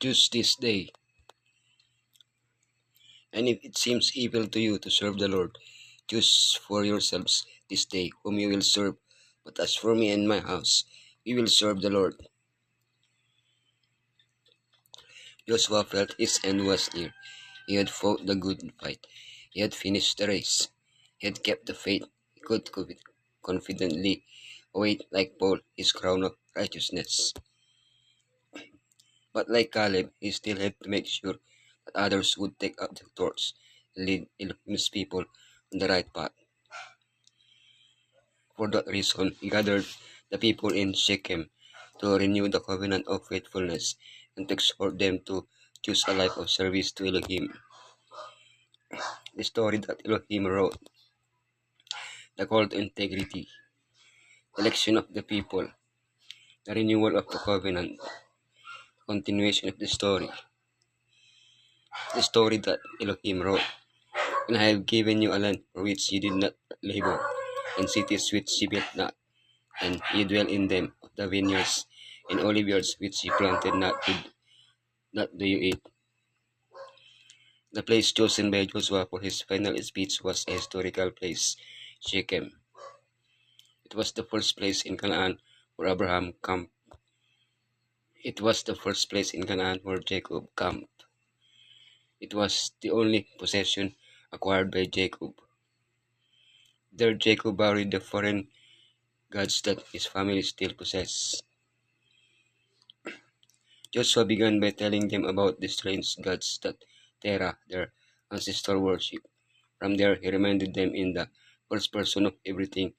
Choose this day, and if it seems evil to you to serve the Lord, choose for yourselves this day whom you will serve. But as for me and my house, we will serve the Lord. Joshua felt his end was near. He had fought the good fight. He had finished the race. He had kept the faith. He could confidently await, like Paul, his crown of righteousness. But like Caleb, he still had to make sure that others would take up the torch and lead Elohim's people on the right path. For that reason, he gathered the people in Shechem to renew the covenant of faithfulness and to exhort them to choose a life of service to Elohim. The story that Elohim wrote, the call to integrity, election of the people, the renewal of the covenant, continuation of the story that Elohim wrote. And I have given you a land for which you did not labor, and cities which you built not, and you dwell in them, of the vineyards and olive yards which you planted not do you eat. The place chosen by Joshua for his final speech was a historical place, Shechem. It was the first place in Canaan where Abraham camped. It was the first place in Canaan where Jacob camped. It was the only possession acquired by Jacob. There Jacob buried the foreign gods that his family still possessed. Joshua began by telling them about the strange gods that Terah, their ancestor, worshipped. From there, he reminded them in the first person of everything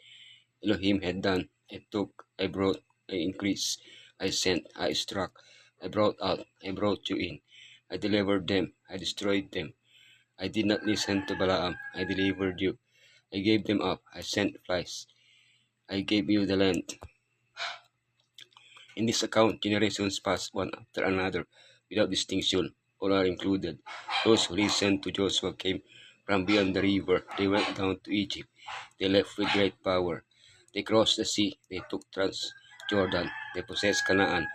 Elohim had done. I took, I brought, I increased, I sent, I struck, I brought out, I brought you in. I delivered them, I destroyed them. I did not listen to Balaam, I delivered you. I gave them up, I sent flies. I gave you the land. In this account, generations passed one after another without distinction. All are included. Those who listened to Joshua came from beyond the river. They went down to Egypt. They left with great power. They crossed the sea. They took Jordan. They possessed Canaan.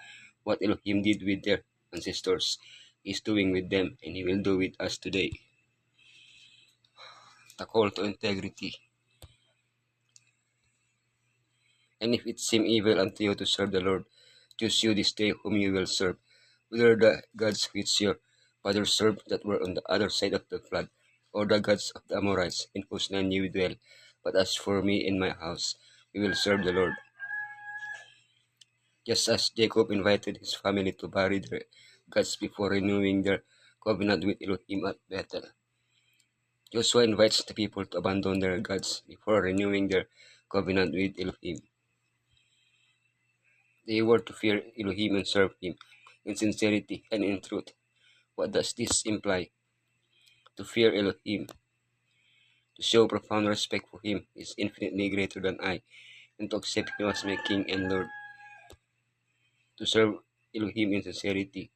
What Elohim did with their ancestors, He is doing with them, and He will do with us today. The call to integrity. And if it seem evil unto you to serve the Lord, choose you this day whom you will serve, whether the gods which your fathers served that were on the other side of the flood, or the gods of the Amorites in whose land you dwell. But as for me and my house, we will serve the Lord. Just as Jacob invited his family to bury their gods before renewing their covenant with Elohim at Bethel, Joshua invites the people to abandon their gods before renewing their covenant with Elohim. They were to fear Elohim and serve Him in sincerity and in truth. What does this imply? To fear Elohim, to show profound respect for Him, is infinitely greater than I, and to accept Him as my King and Lord. To serve Elohim in sincerity,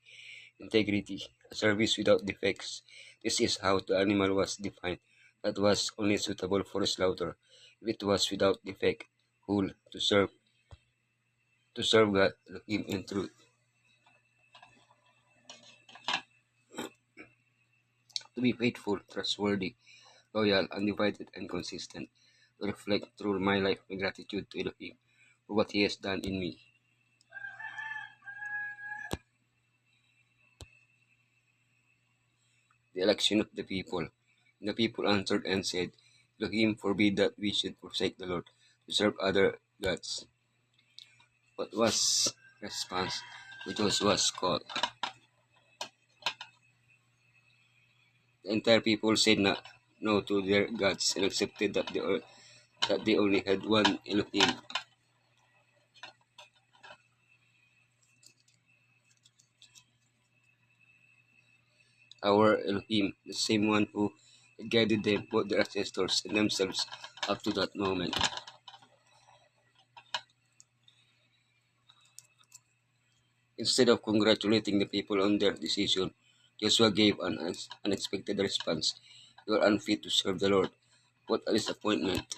integrity, a service without defects. This is how the animal was defined, that was only suitable for slaughter, if it was without defect, whole, to serve God, Elohim in truth. To be faithful, trustworthy, loyal, undivided, and consistent, to reflect through my life my gratitude to Elohim for what He has done in me. The election of the people. And the people answered and said, Elohim forbid that we should forsake the Lord to serve other gods. What was response to Joshua's call? The entire people said no to their gods and accepted that they only had one Elohim. Our Elohim, the same one who had guided them, both their ancestors and themselves up to that moment. Instead of congratulating the people on their decision, Joshua gave an unexpected response. You are unfit to serve the Lord. What a disappointment.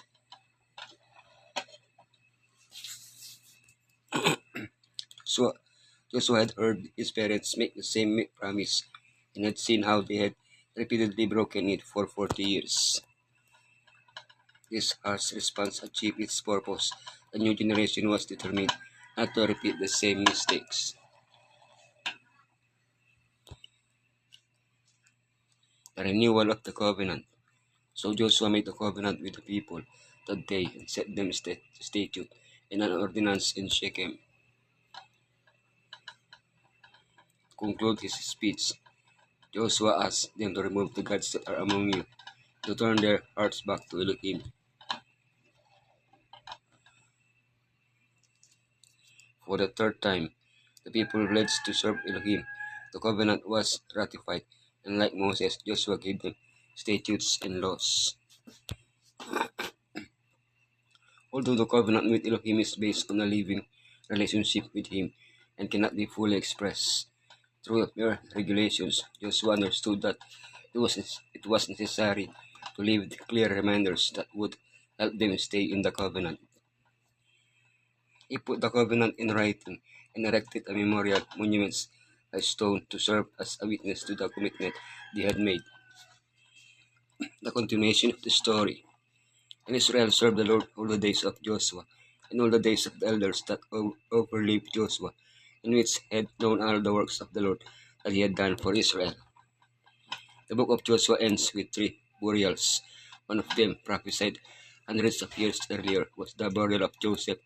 So Joshua had heard his parents make the same promise and had seen how they had repeatedly broken it for 40 years. This harsh response achieved its purpose. The new generation was determined not to repeat the same mistakes. The renewal of the covenant. So Joshua made a covenant with the people that day and set them statute and an ordinance in Shechem. To conclude his speech, Joshua asked them to remove the gods that are among you, to turn their hearts back to Elohim. For the third time, the people pledged to serve Elohim. The covenant was ratified, and like Moses, Joshua gave them statutes and laws. Although the covenant with Elohim is based on a living relationship with Him and cannot be fully expressed through mere regulations, Joshua understood that it was necessary to live with clear reminders that would help them stay in the covenant. He put the covenant in writing and erected a memorial monument, a stone, to serve as a witness to the commitment they had made. The continuation of the story. And Israel served the Lord all the days of Joshua, and all the days of the elders that overlived Joshua, in which had known all the works of the Lord that he had done for Israel. The book of Joshua ends with three burials. One of them, prophesied hundreds of years earlier, was the burial of Joseph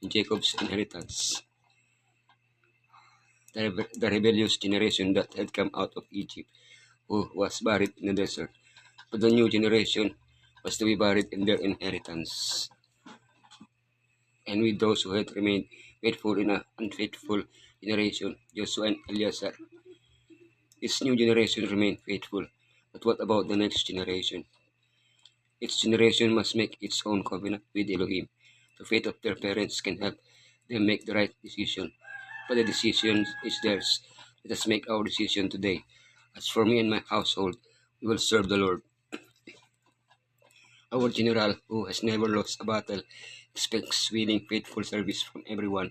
in Jacob's inheritance, the rebellious generation that had come out of Egypt, who was buried in the desert. But the new generation was to be buried in their inheritance. And with those who had remained faithful in an unfaithful generation, Joshua and Eleazar. This new generation remained faithful, but what about the next generation? Each generation must make its own covenant with Elohim. The faith of their parents can help them make the right decision, but the decision is theirs. Let us make our decision today. As for me and my household, we will serve the Lord. Our general, who has never lost a battle, expects willing, faithful service from everyone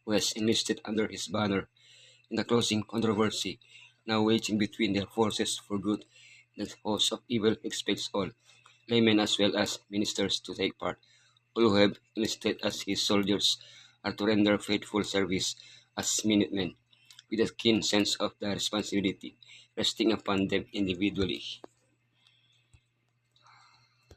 who has enlisted under his banner. In the closing controversy, now waging between their forces for good and the host of evil, expects all, laymen as well as ministers, to take part. All who have enlisted as his soldiers are to render faithful service as minutemen, with a keen sense of the responsibility resting upon them individually.